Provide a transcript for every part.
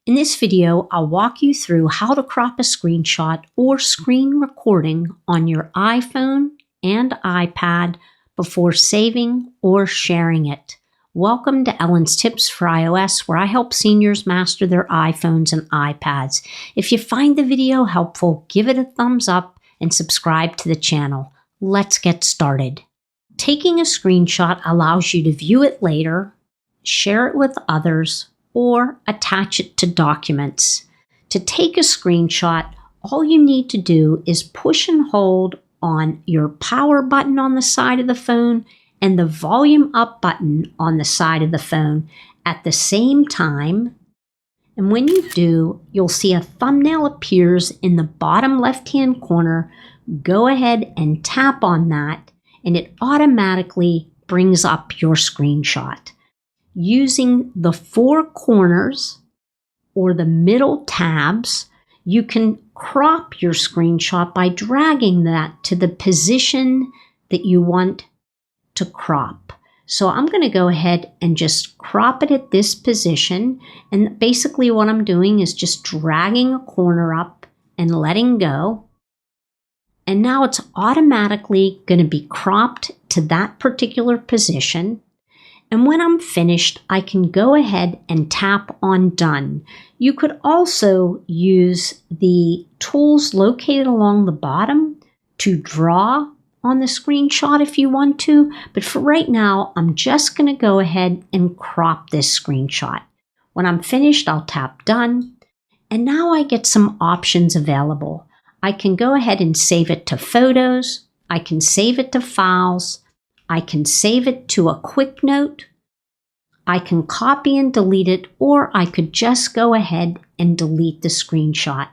In this video, I'll walk you through how to crop a screenshot or screen recording on your iPhone and iPad before saving or sharing it. Welcome to Ellen's Tips for iOS, where I help seniors master their iPhones and iPads. If you find the video helpful, give it a thumbs up and subscribe to the channel. Let's get started. Taking a screenshot allows you to view it later, share it with others, or attach it to documents. To take a screenshot, all you need to do is push and hold on your power button on the side of the phone and the volume up button on the side of the phone at the same time. And when you do, you'll see a thumbnail appears in the bottom left-hand corner. Go ahead and tap on that, and it automatically brings up your screenshot. Using the four corners or the middle tabs, you can crop your screenshot by dragging that to the position that you want to crop. So I'm going to go ahead and just crop it at this position. And basically what I'm doing is just dragging a corner up and letting go. And now it's automatically going to be cropped to that particular position. And when I'm finished, I can go ahead and tap on Done. You could also use the tools located along the bottom to draw on the screenshot if you want to, but for right now, I'm just going to go ahead and crop this screenshot. When I'm finished, I'll tap Done, and now I get some options available. I can go ahead and save it to Photos, I can save it to Files, I can save it to a quick note, I can copy and delete it, or I could just go ahead and delete the screenshot.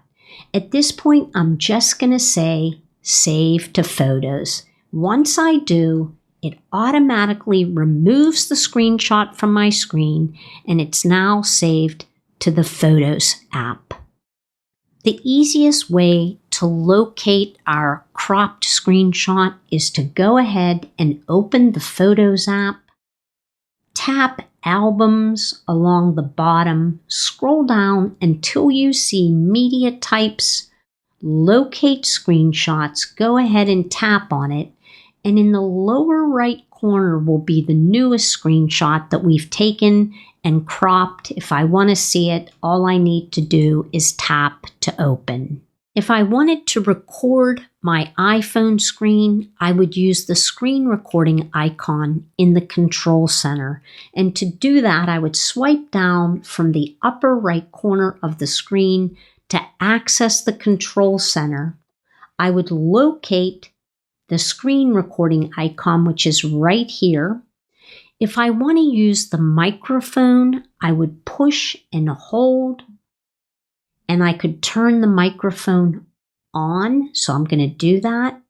At this point, I'm just going to say Save to Photos. Once I do, it automatically removes the screenshot from my screen, and it's now saved to the Photos app. The easiest way to locate our cropped screenshot is to go ahead and open the Photos app, tap Albums along the bottom, scroll down until you see Media Types, Locate Screenshots, go ahead and tap on it, and in the lower right corner will be the newest screenshot that we've taken and cropped. If I want to see it, all I need to do is tap to open. If I wanted to record my iPhone screen, I would use the screen recording icon in the control center. And to do that, I would swipe down from the upper right corner of the screen to access the control center. I would locate the screen recording icon, which is right here. If I want to use the microphone, I would push and hold, and I could turn the microphone on. So I'm going to do that.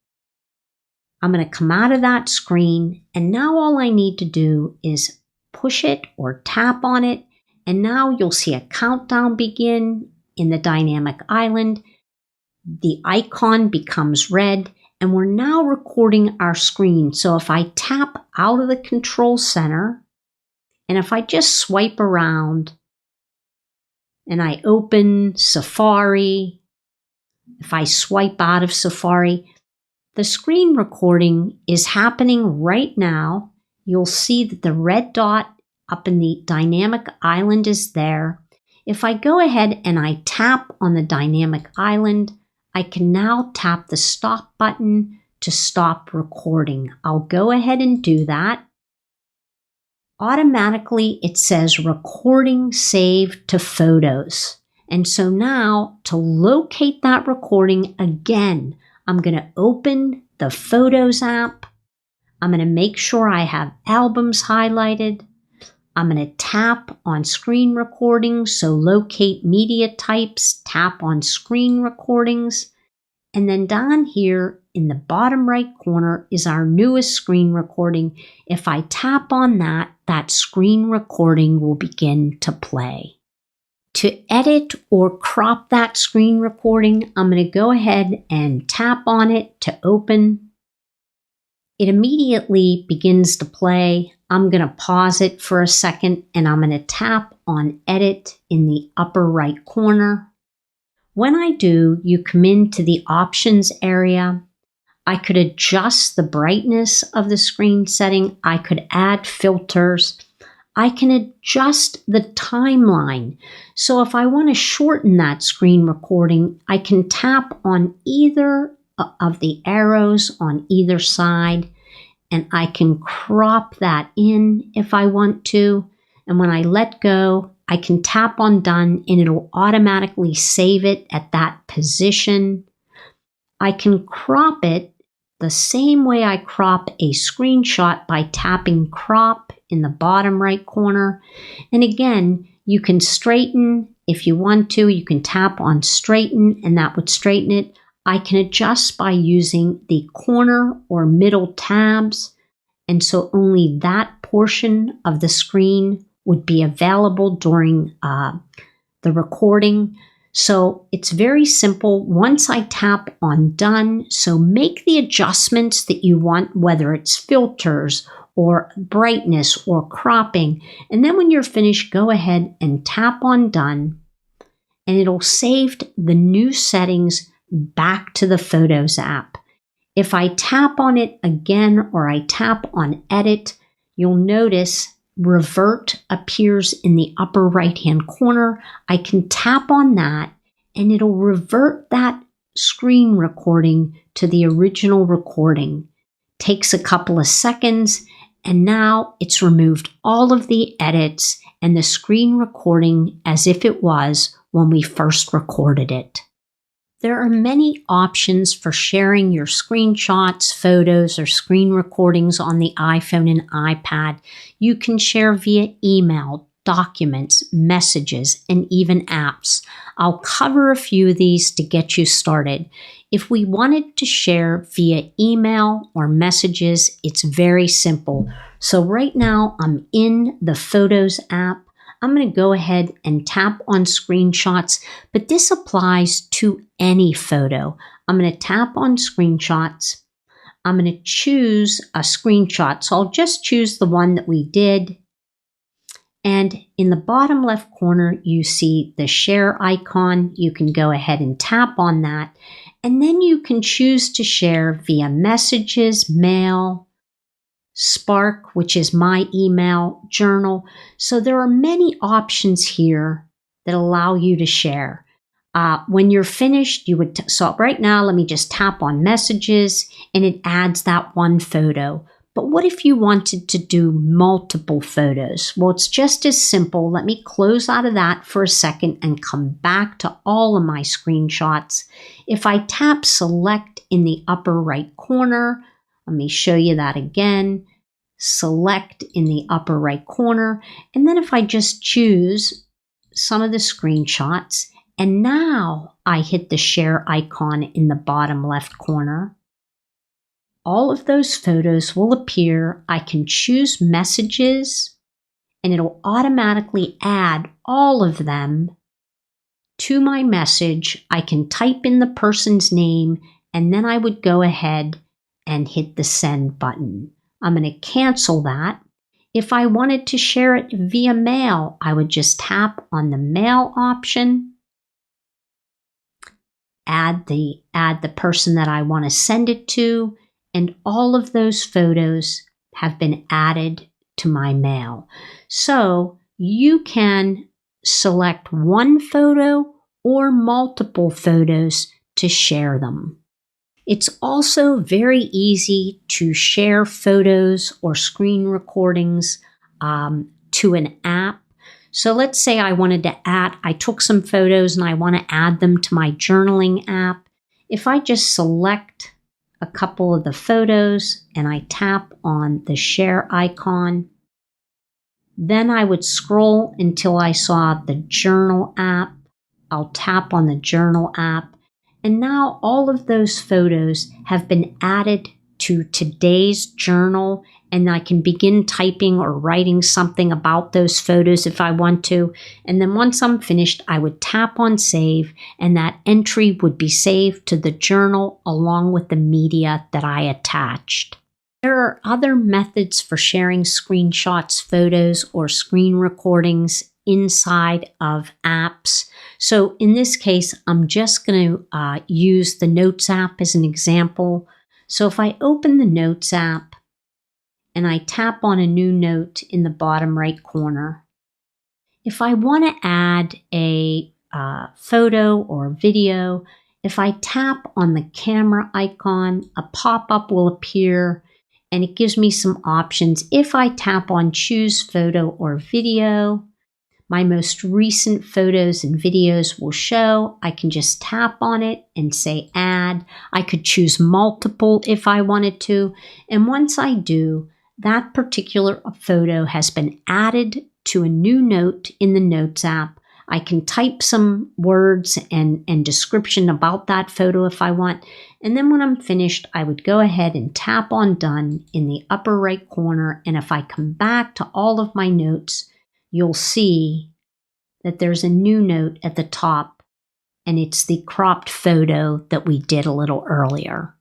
I'm going to come out of that screen, and now all I need to do is push it or tap on it, and now you'll see a countdown begin in the dynamic island. The icon becomes red, and we're now recording our screen. So if I tap out of the control center, and if I just swipe around, and I open Safari, if I swipe out of Safari, the screen recording is happening right now. You'll see that the red dot up in the dynamic island is there. If I go ahead and I tap on the dynamic island, I can now tap the stop button to stop recording. I'll go ahead and do that. Automatically, it says recording saved to Photos. And so now to locate that recording again, I'm going to open the Photos app. I'm going to make sure I have Albums highlighted. I'm going to tap on Screen Recordings. So locate Media Types, tap on Screen Recordings. And then down here in the bottom right corner is our newest screen recording. If I tap on that, that screen recording will begin to play. To edit or crop that screen recording, I'm going to go ahead and tap on it to open. It immediately begins to play. I'm going to pause it for a second, and I'm going to tap on Edit in the upper right corner. When I do, you come into the Options area. I could adjust the brightness of the screen setting. I could add filters. I can adjust the timeline. So if I want to shorten that screen recording, I can tap on either of the arrows on either side, and I can crop that in if I want to. And when I let go, I can tap on Done and it'll automatically save it at that position. I can crop it the same way I crop a screenshot by tapping Crop in the bottom right corner. And again, you can straighten if you want to. You can tap on Straighten and that would straighten it. I can adjust by using the corner or middle tabs, and so only that portion of the screen would be available during the recording. So it's very simple. Once I tap on Done, so make the adjustments that you want, whether it's filters or brightness or cropping. And then when you're finished, go ahead and tap on Done, and it'll save the new settings back to the Photos app. If I tap on it again or I tap on Edit, you'll notice Revert appears in the upper right-hand corner. I can tap on that and it'll revert that screen recording to the original recording. Takes a couple of seconds, and now it's removed all of the edits and the screen recording as if it was when we first recorded it. There are many options for sharing your screenshots, photos, or screen recordings on the iPhone and iPad. You can share via email, documents, messages, and even apps. I'll cover a few of these to get you started. If we wanted to share via email or messages, it's very simple. So right now I'm in the Photos app. I'm going to go ahead and tap on Screenshots, but this applies to any photo. I'm going to tap on Screenshots. I'm going to choose a screenshot. So I'll just choose the one that we did. And in the bottom left corner, you see the share icon. You can go ahead and tap on that. And then you can choose to share via messages, mail, Spark, which is my email, journal. So there are many options here that allow you to share. When you're finished, you would, so right now, let me just tap on messages and it adds that one photo. But what if you wanted to do multiple photos? Well, it's just as simple. Let me close out of that for a second and come back to all of my screenshots. If I tap Select in the upper right corner, let me show you that again. Select in the upper right corner. And then if I just choose some of the screenshots, and now I hit the share icon in the bottom left corner, all of those photos will appear. I can choose messages and it'll automatically add all of them to my message. I can type in the person's name and then I would go ahead and hit the send button. I'm going to cancel that. If I wanted to share it via mail, I would just tap on the mail option, add the person that I want to send it to, and all of those photos have been added to my mail. So you can select one photo or multiple photos to share them. It's also very easy to share photos or screen recordings to an app. So let's say I took some photos and I want to add them to my journaling app. If I just select a couple of the photos and I tap on the share icon, then I would scroll until I saw the journal app. I'll tap on the journal app. And now all of those photos have been added to today's journal, and I can begin typing or writing something about those photos if I want to. And then once I'm finished, I would tap on Save, and that entry would be saved to the journal along with the media that I attached. There are other methods for sharing screenshots, photos, or screen recordings inside of apps. So in this case, I'm just going to use the Notes app as an example. So if I open the Notes app and I tap on a new note in the bottom right corner, if I want to add a photo or video, if I tap on the camera icon, a pop-up will appear and it gives me some options. If I tap on choose photo or video, my most recent photos and videos will show. I can just tap on it and say add. I could choose multiple if I wanted to. And once I do, that particular photo has been added to a new note in the Notes app. I can type some words and description about that photo if I want. And then when I'm finished, I would go ahead and tap on done in the upper right corner. And if I come back to all of my notes, you'll see that there's a new note at the top, and it's the cropped photo that we did a little earlier.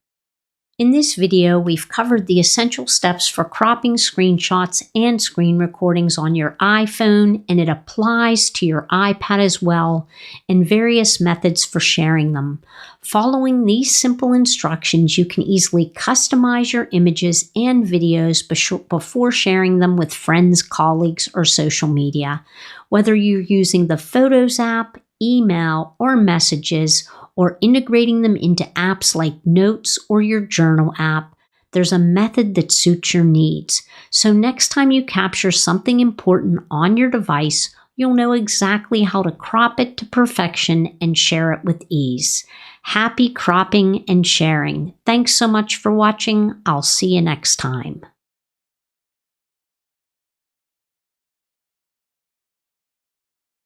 In this video, we've covered the essential steps for cropping screenshots and screen recordings on your iPhone, and it applies to your iPad as well, and various methods for sharing them. Following these simple instructions, you can easily customize your images and videos before sharing them with friends, colleagues, or social media. Whether you're using the Photos app, email, or messages, or integrating them into apps like Notes or your Journal app, there's a method that suits your needs. So next time you capture something important on your device, you'll know exactly how to crop it to perfection and share it with ease. Happy cropping and sharing. Thanks so much for watching. I'll see you next time.